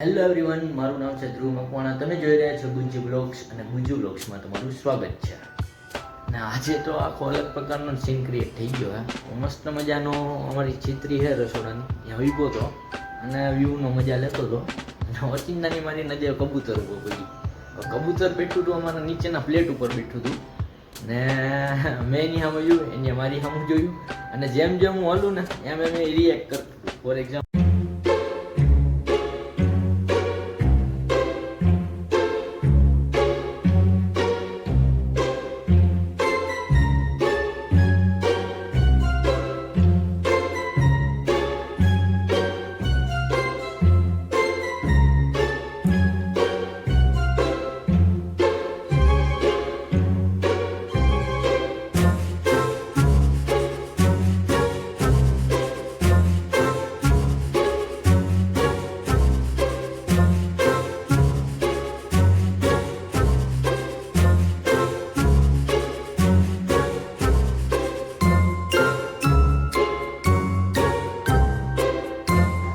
Hello everyone, મારું નામ છે ધ્રુવ મકવાણા. તમે જોઈ રહ્યા છો ગુંજુ બ્લોગ્સ અને ગુંજુ બ્લોગ્સમાં તમારું સ્વાગત છે. ને આજે તો આખો અલગ પ્રકારનો સીન ક્રિએટ થઈ ગયો હે. મસ્ત મજાનો અમારી ચિત્રી છે રસોડાની, ત્યાં ઊભો હતો અને વ્યૂનો મજા લેતો હતો. અને ઓચિંતાની મારી નજર કબૂતર ઉપર પડી. કબૂતર બેઠું હતું અમારા નીચેના પ્લેટ ઉપર બેઠું હતું ને મેં એની સામે જોયું, એને મારી સામે જોયું અને જેમ જેમ હું હલું ને એમ એમ એ રિએક્ટ કરતું. ફોર એક્ઝામ્પલ,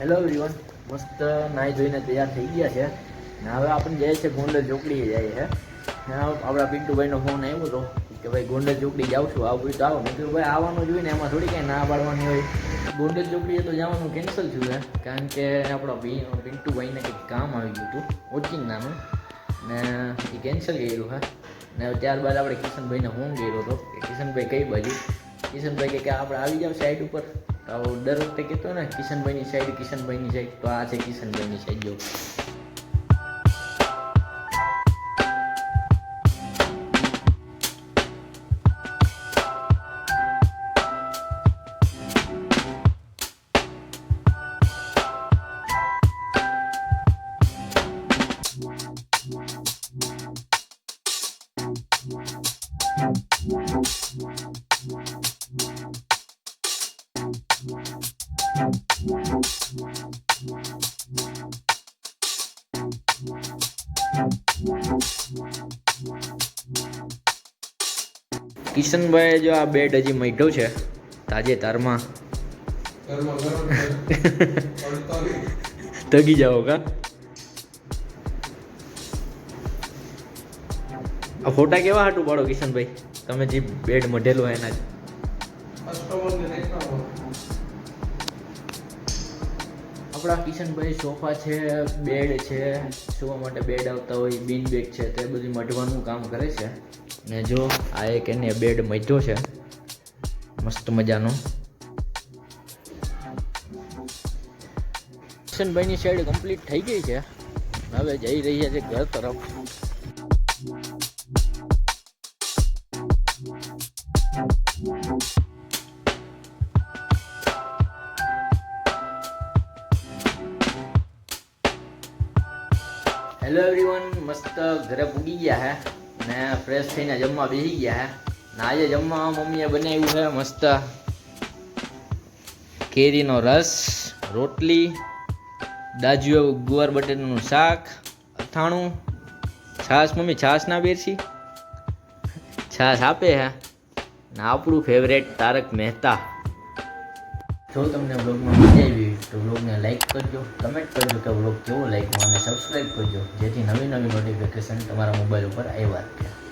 હેલો એવરીવન, મસ્ત નાહી ધોઈને તૈયાર થઈ ગયા છે ને હવે આપણે જાય છે ગોંડલ ચોકડીએ જાય છે. આપણા પિન્ટુભાઈનો ફોન આવ્યો હતો કે ભાઈ ગોંડલ ચોકડી જાઉં છું, આવું તો આવો. મેં કીધું ભાઈ આવવાનું જોઈને એમાં થોડી કાંઈ ના પાડવાની હોય. ગોંડલ ચોકડીએ તો જવાનું કેન્સલ થયું છે કારણ કે આપણા પિન્ટુભાઈને કંઈક કામ આવી ગયું હતું ઓચિંતાનું ને એ કેન્સલ કર્યું છે. ને ત્યારબાદ આપણે કિશનભાઈને ફોન કર્યો હતો કે કિશનભાઈ કઈ બાજુ. કિશનભાઈ કે આપણે આવી જાવ સાઈડ ઉપર. તો દર વખતે કહેતો ને કિશનભાઈની સાઈડ, તો આ છે કિશનભાઈની સાઈડ. જો કિશનભાઈ જો આ બેડ હજી મઢ્યો છે તાજેતરમાં. તગી જાઓ કા. આ ફોટા કેવા હાટું પાડો કિશનભાઈ, તમે જે બેડ મઢેલો એના જ. આપણા કિશનભાઈ સોફા છે, બેડ છે, સુવા માટે બેડ આવતા હોય, બીન બેડ છે, તે બધું મઢવાનું કામ કરે છે. ને જો આ એક એને બેડ મઢ્યો છે મસ્ત મજાનો. કિશનભાઈની સાઈડ કમ્પ્લીટ થઈ ગઈ છે, હવે જઈ રહ્યા છે ઘર તરફ. હેલો એવરીવન, મસ્ત ઘરે પૂગી ગયા હે ને ફ્રેશ થઈને જમવા બેસી ગયા હે. ને આજે જમવા મમ્મીએ બનાવ્યું છે મસ્ત કેરીનો રસ, રોટલી, દાજ્યું ગુવાર બટેટાનું શાક, અથાણું, છાશ. મમ્મી છાશ ના બેરસી, છાશ આપે હે ને આપણું ફેવરેટ તારક મહેતા. જો તમને વ્લોગમાં મજા આવી તો વ્લોગને લાઈક કરજો, કમેન્ટ કરજો કે વ્લોગ કેવો લાગ્યો અને સબસ્ક્રાઈબ કરજો જેથી નવી નવી નોટિફિકેશન તમારા મોબાઈલ ઉપર આવ્યા રાખે.